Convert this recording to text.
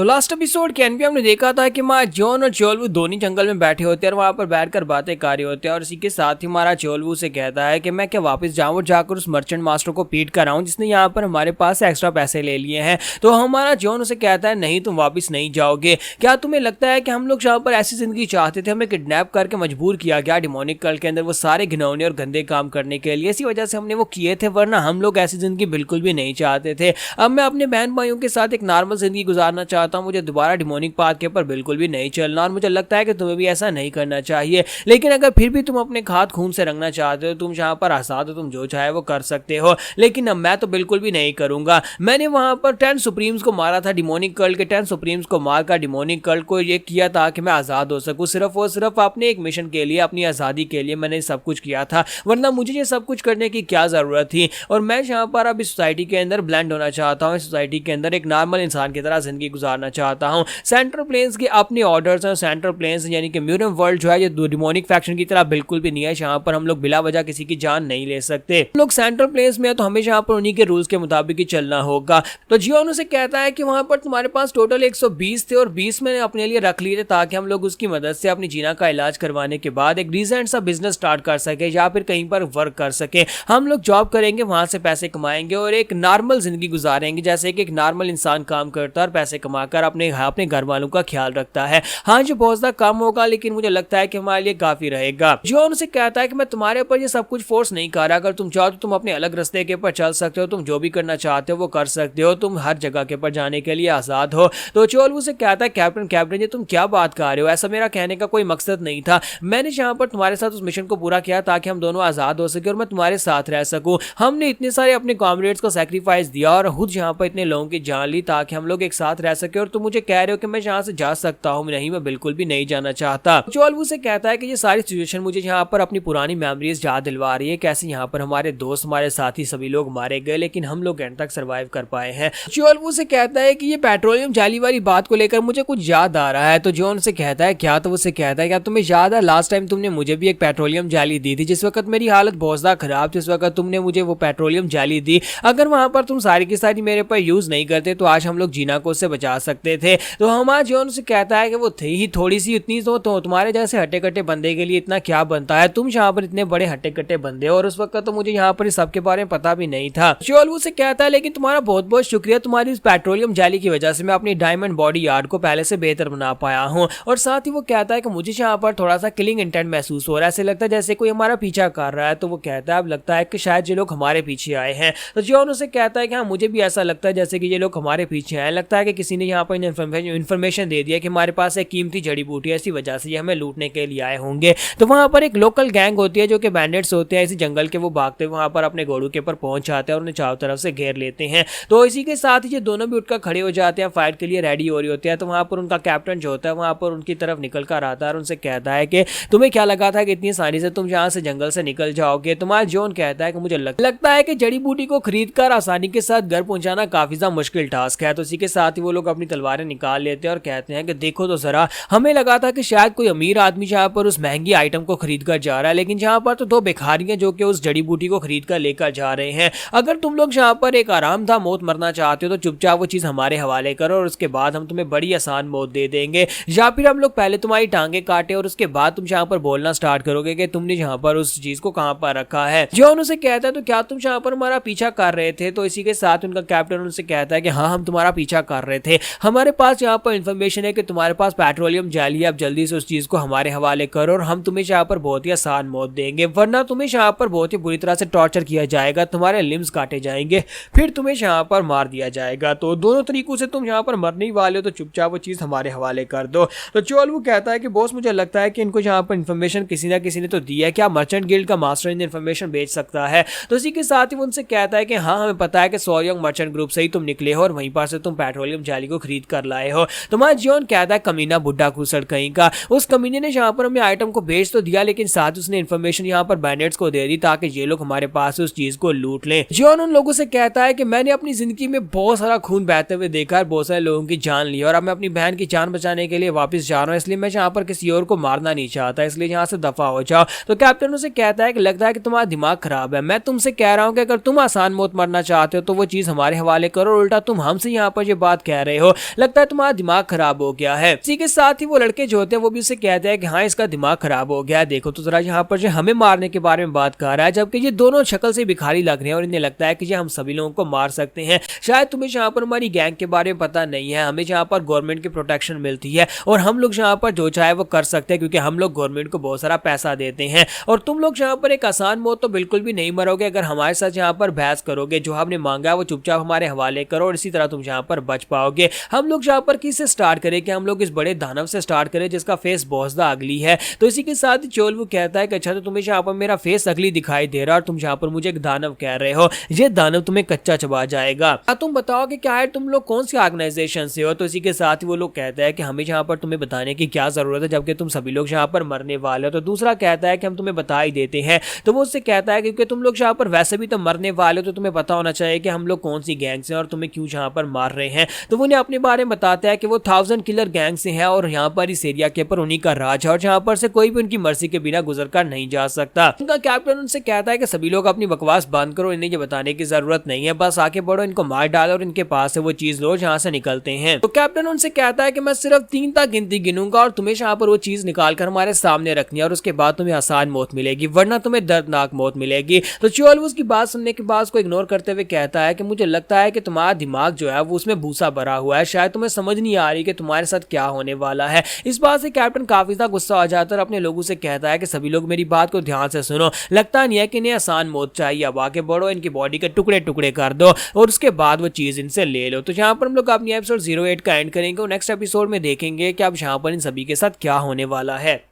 तो last episode के and पे हमने देखा था कि हमारा जॉन और चोलवू दोनों जंगल में बैठे होते हैं और वहां पर बैठकर बातें कर रहे होते हैं। और इसी के साथ ही हमारा चोलवू से कहता है कि मैं क्या वापस जाऊं और जाकर उस मर्चेंट मास्टर को पीट कर आऊं जिसने यहाँ पर हमारे पास से एक्स्ट्रा पैसे ले लिए हैं। तो हमारा जॉन उसे कहता है नहीं, तुम वापस नहीं जाओगे। क्या तुम्हें लगता है कि हम लोग यहाँ पर ऐसी जिंदगी चाहते थे, हमें किडनैप करके मजबूर किया गया डिमोनिक कल्ट के अंदर वो सारे घिनौने और गंदे काम करने के लिए, इसी वजह से हमने वो किए थे, वरना हम लोग ऐसी जिंदगी बिल्कुल भी नहीं चाहते थे। अब मैं अपने बहन भाइयों के साथ एक नॉर्मल जिंदगी गुजारना चाहता हूँ, मुझे दोबारा डिमोनिक पाथ के ऊपर बिल्कुल भी नहीं चलना। और मुझे लगता है कि तुम्हें भी ऐसा नहीं करना चाहिए। लेकिन अगर फिर भी तुम अपने हाथ खून से रंगना चाहते हो, तुम जहां पर आजाद हो, तुम जो चाहे वो कर सकते हो। लेकिन अब मैं तो बिल्कुल भी नहीं करूंगा। मैंने वहां पर 10 सुप्रीम्स को मारा था, डिमोनिक कल्ट के 10 सुप्रीम्स को मारकर डिमोनिक कल्ट को ये किया था कि मैं आजाद हो सकूं। सिर्फ और सिर्फ अपने एक मिशन के लिए, अपनी आजादी के लिए मैंने सब कुछ किया था, वरना मुझे ये सब कुछ करने की क्या जरूरत थी। और मैं यहाँ पर अब इस सोसाइटी के अंदर ब्लेंड होना चाहता हूँ, सोसाइटी के अंदर एक नॉर्मल इंसान की तरह जिंदगी गुजारना चाहता हूं। सेंट्रल प्लेन्स के अपने ऑर्डर्स हैं। सेंट्रल प्लेन्स यानी कि म्यूरम वर्ल्ड जो है ये डिमोनिक फैक्शन की तरह बिल्कुल भी नहीं है, जहां पर हम लोग बिला वजह किसी की जान नहीं ले सकते। हम लोग सेंट्रल प्लेन्स में है तो हमें यहाँ पर उन्हीं के रूल्स के मुताबिक ही चलना होगा। तो जियोन उसे कहता है कि वहां पर तुम्हारे पास टोटल 120 थे और 20 मैंने अपने लिए रख लिए थे ताकि हम लोग उसकी मदद से अपनी जीना का इलाज करवाने के बाद एक डिसेंट सा बिजनेस स्टार्ट कर सके या फिर कहीं पर वर्क कर सके। हम लोग जॉब करेंगे, वहां से पैसे कमाएंगे और एक नॉर्मल जिंदगी गुजारेंगे जैसे कि एक नॉर्मल इंसान काम करता है और पैसे कमाकर अपने घर वालों का ख्याल रखता है। हाँ, जो बहुत ज्यादा कम होगा लेकिन मुझे लगता है कि हमारे लिए काफी रहेगा। जॉन उसे कहता है कि मैं तुम्हारे ऊपर ये सब कुछ फोर्स नहीं कर रहा, अगर तुम चाहो तो तुम अपने अलग रास्ते के ऊपर चल सकते हो, तुम जो भी करना चाहते हो वो कर सकते हो, तुम हर जगह के ऊपर जाने के लिए आजाद हो। तो चोलवू से कहता है कैप्टन ये तुम क्या बात कर रहे हो, ऐसा मेरा कहने का कोई मकसद नहीं था। मैंने यहाँ पर तुम्हारे साथ उस मिशन को पूरा किया ताकि हम दोनों आजाद हो सके और मैं तुम्हारे साथ रह सकूं। हमने इतने सारे अपने कॉमरेड्स को सैक्रिफाइस दिया और खुद यहाँ पर इतने लोगों की जान ली ताकि हम लोग एक साथ रह सके, और तुम मुझे कह रहे हो कि मैं यहाँ से जा सकता हूँ। नहीं, मैं बिल्कुल भी नहीं जाना चाहता। चोलवू से कहता है कि ये सारी सिचुएशन मुझे यहाँ पर अपनी पुरानी मेमोरीज याद दिलवा रही है, कैसे यहाँ पर हमारे दोस्त, हमारे साथी सभी लोग मारे गए लेकिन हम लोग एंड तक सर्वाइव कर पाए हैं। चोलवू से कहता है कि ये पेट्रोलियम जाली वाली बात को लेकर मुझे कुछ याद आ रहा है। तो जॉन से कहता है क्या? तो उसे कहता है क्या तुम्हें याद है लास्ट टाइम तुमने मुझे भी एक पेट्रोलियम जाली दी थी, जिस वक्त मेरी हालत बहुत ज्यादा खराब थी, उस वक्त तुमने मुझे वो पेट्रोलियम जाली दी। अगर वहां पर तुम सारी की सारी मेरे पर यूज नहीं करते तो आज हम लोग जीना को उससे बचा सकते थे। तो हमारा जॉन से कहता है कि वो थी ही थोड़ी सी, उतनी तो तुम्हारे जैसे हट्टे कट्टे बंदे के लिए इतना क्या बनता है, तुम यहाँ पर इतने बड़े हट्टे कट्टे बंदे हो और उस वक्त तो मुझे यहाँ पर इस सब के बारे में पता भी नहीं था। चोलवू से कहता है लेकिन तुम्हारा बहुत बहुत शुक्रिया, तुम्हारी इस पेट्रोलियम जाली की वजह से मैं अपनी डायमंड बॉडी यार्ड को पहले से बेहतर बना पाया हूँ। और साथ ही वो कहता है कि मुझे यहाँ पर थोड़ा सा किलिंग इंटेंट महसूस हो रहा है, ऐसे लगता है जैसे कोई हमारा पीछा कर रहा है। तो वो कहता है अब लगता है कि शायद ये लोग हमारे पीछे आए हैं। तो जॉन उसे कहता है कि हाँ, मुझे भी ऐसा लगता है जैसे कि ये लोग हमारे पीछे आए, लगता है कि किसी ने यहाँ पर इन्फॉर्मेशन दे दिया कि हमारे पास एक कीमती जड़ी बूटी है, इसी वजह से ये हमें लूटने के लिए आए होंगे। तो वहां पर एक लोकल गैंग होती है जो कि बैंडिट्स होते हैं इसी जंगल के, वो भागते हुए वहां पर अपने घोड़ों के ऊपर पहुंच जाते हैं और उन्हें चारों तरफ से घेर लेते हैं। तो इसी के साथ ही ये दोनों भी उठकर खड़े हो जाते हैं, फाइट के लिए रेडी हो रही होते हैं। तो वहां पर उनका कैप्टन जो होता है वहां पर उनकी तरफ निकल कर आता है और उनसे कहता है कि तुम्हें क्या लगा था कि इतनी आसानी से तुम यहाँ से जंगल से निकल जाओगे। तुम्हारा जॉन कहता है कि मुझे लगता है कि जड़ी बूटी को खरीद कर आसानी के साथ घर पहुंचाना काफी ज्यादा मुश्किल टास्क है। तो इसी के साथ ही वो लोग अपनी तलवारें निकाल लेते हैं और कहते हैं कि देखो तो जरा, हमें लगा था कि शायद कोई अमीर आदमी जहाँ पर उस महंगी आइटम को खरीद कर जा रहा है, लेकिन जहाँ पर तो दो भिखारी जो कि उस जड़ी बूटी को खरीद कर लेकर जा रहे हैं। अगर तुम लोग जहाँ पर एक आराम था मौत मरना चाहते हो तो चुपचाप वो चीज हमारे हवाले करो और उसके बाद हम तुम्हें बड़ी आसान मौत दे देंगे, या फिर हम लोग पहले तुम्हारी टांगे काटे और उसके बाद तुम जहाँ पर बोलना स्टार्ट करोगे कि तुमने जहाँ पर उस चीज को कहाँ पर रखा है। जॉन उसे कहता है तो क्या तुम जहाँ पर हमारा पीछा कर रहे थे? तो इसी के साथ उनका कैप्टन उनसे कहता है कि हाँ, हम तुम्हारा पीछा कर रहे थे, हमारे पास यहाँ पर इंफॉर्मेशन है कि तुम्हारे पास पेट्रोलियम जाली है, अब जल्दी से उस चीज को हमारे हवाले करो और हम तुम्हें यहाँ पर बहुत ही आसान मौत देंगे, वरना तुम्हें यहाँ पर बहुत ही बुरी तरह से टॉर्चर किया जाएगा, तुम्हारे लिम्स काटे जाएंगे, फिर तुम्हें यहाँ पर मार दिया जाएगा। तो दोनों तरीकों से तुम यहाँ पर मरने ही वाले हो, तो चुपचाप वो चीज हमारे हवाले कर दो। तो चोलवू कहता है कि बॉस, मुझे लगता है कि इनको यहाँ पर इंफॉर्मेशन किसी ना किसी ने तो दी है, क्या मर्चेंट गिल्ड का मास्टर इन इंफॉर्मेशन बेच सकता है? तो इसी के साथ ही वो उनसे कहता है कि हाँ, हमें पता है कि सोयोंग मर्चेंट ग्रुप से ही तुम निकले हो और वहीं पर से तुम पेट्रोलियम जाली को खरीद कर लाए हो। तुम्हारा जॉन कहता है कमीना बुड्ढा कुसड़ कहीं का, उस कमीने ने यहाँ पर हमें आइटम को बेच तो दिया लेकिन साथ उसने इंफॉर्मेशन यहाँ पर बैंडिट्स को दे दी ताकि ये लोग हमारे पास उस चीज को लूट लें। जॉन उन लोगों से कहता है कि मैंने अपनी जिंदगी में बहुत सारा खून बहते हुए देखा है, बहुत सारे लोगों की जान ली और अब मैं अपनी बहन की जान बचाने के लिए वापस जा रहा हूँ, इसलिए मैं यहाँ पर किसी और को मारना नहीं चाहता, इसलिए यहाँ से दफा हो जाओ। तो कैप्टन उसे कहता है कि लगता है कि तुम्हारा दिमाग खराब है, मैं तुमसे कह रहा हूँ कि अगर तुम आसान मौत मरना चाहते हो तो वो चीज हमारे हवाले करो, उल्टा तुम हमसे यहाँ पर ये बात कह रहे हो, लगता है तुम्हारा दिमाग खराब हो गया है। इसी के साथ ही वो लड़के जो होते हैं वो भी उसे कहते हैं कि हाँ इसका दिमाग खराब हो गया है, देखो तो जरा यहाँ पर जो हमें मारने के बारे में बात कर रहा है, जबकि ये दोनों शक्ल से भिखारी लग रहे हैं और इन्हें लगता है कि ये हम सभी लोगों को मार सकते हैं। शायद तुम्हें यहाँ पर हमारी गैंग के बारे में पता नहीं है, हमें यहाँ पर गवर्नमेंट की प्रोटेक्शन मिलती है और हम लोग यहाँ पर जो चाहे वो कर सकते हैं क्योंकि हम लोग गवर्नमेंट को बहुत सारा पैसा देते हैं और तुम लोग यहाँ पर एक आसान मौत तो बिल्कुल भी नहीं मरोगे अगर हमारे साथ यहाँ पर बहस करोगे। जो हमने मांगा है वो चुपचाप हमारे हवाले करो और इसी तरह तुम यहाँ पर बच पाओगे। हम लोग यहाँ पर किससे स्टार्ट करें कि हम लोग इस बड़े दानव से स्टार्ट करें जिसका फेस बहुत ज्यादा अगली है। तो इसी के साथ चोल वो कहता है कि अच्छा तो तुम्हें यहाँ पर मेरा फेस अगली दिखाई दे रहा है और तुम यहाँ पर मुझे एक दानव कह रहे हो, ये दानव तुम्हें कच्चा चबा जाएगा। तुम बताओ कि क्या है, तुम लोग कौन सी ऑर्गेनाइजेशन से हो। तो इसी के साथ ही वो लोग कहता है कि हमें यहाँ पर तुम्हें बताने की क्या जरूरत है जबकि तुम सभी लोग यहाँ पर मरने वाले हो। तो दूसरा कहता है कि हम तुम्हें बता ही देते हैं। तो वो उससे कहता है क्योंकि तुम लोग यहाँ पर वैसे भी तो मरने वाले हो तो तुम्हें पता होना चाहिए कि हम लोग कौन सी गैंग से और तुम्हें क्यों यहाँ पर मार रहे हैं। तो वो उन्हें अपने बारे में बताता है कि वो 1000 किलर गैंग से है और यहाँ पर इस एरिया के ऊपर उन्हीं का राज है और यहाँ पर से कोई भी उनकी मर्जी के बिना गुजर कर नहीं जा सकता। उनका कैप्टन उनसे कहता है कि सभी लोग अपनी बकवास बंद करो, इन्हें ये बताने की जरूरत नहीं है, बस आके बढ़ो, इनको मार डालो और इनके पास से वो चीज लो जहाँ से निकलते हैं। तो कैप्टन उनसे कहता है कि मैं सिर्फ 3 तक गिनती गिनूंगा और तुम्हें यहाँ पर वो चीज निकाल कर हमारे सामने रखनी है और उसके बाद तुम्हें आसान मौत मिलेगी वरना तुम्हें दर्दनाक मौत मिलेगी। तो चोल उसकी बात सुनने के बाद उसको इग्नोर करते हुए कहता है कि मुझे लगता है कि तुम्हारा दिमाग जो है वो उसमें भूसा भरा हुआ है, शायद तुम्हें समझ नहीं आ रही कि तुम्हारे साथ क्या होने वाला है। इस बात से कैप्टन काफी ज्यादा गुस्सा हो जाता है और अपने लोगों से कहता है कि सभी लोग मेरी बात को ध्यान से सुनो, लगता नहीं है कि इन्हें आसान मौत चाहिए, अब आगे बढ़ो, इनकी बॉडी के टुकड़े टुकड़े कर दो और उसके बाद वो चीज इनसे ले लो। तो यहाँ पर हम लोग अपनी एपिसोड 08 का एंड करेंगे और नेक्स्ट एपिसोड में देखेंगे कि अब यहाँ पर इन सभी के साथ क्या होने वाला है।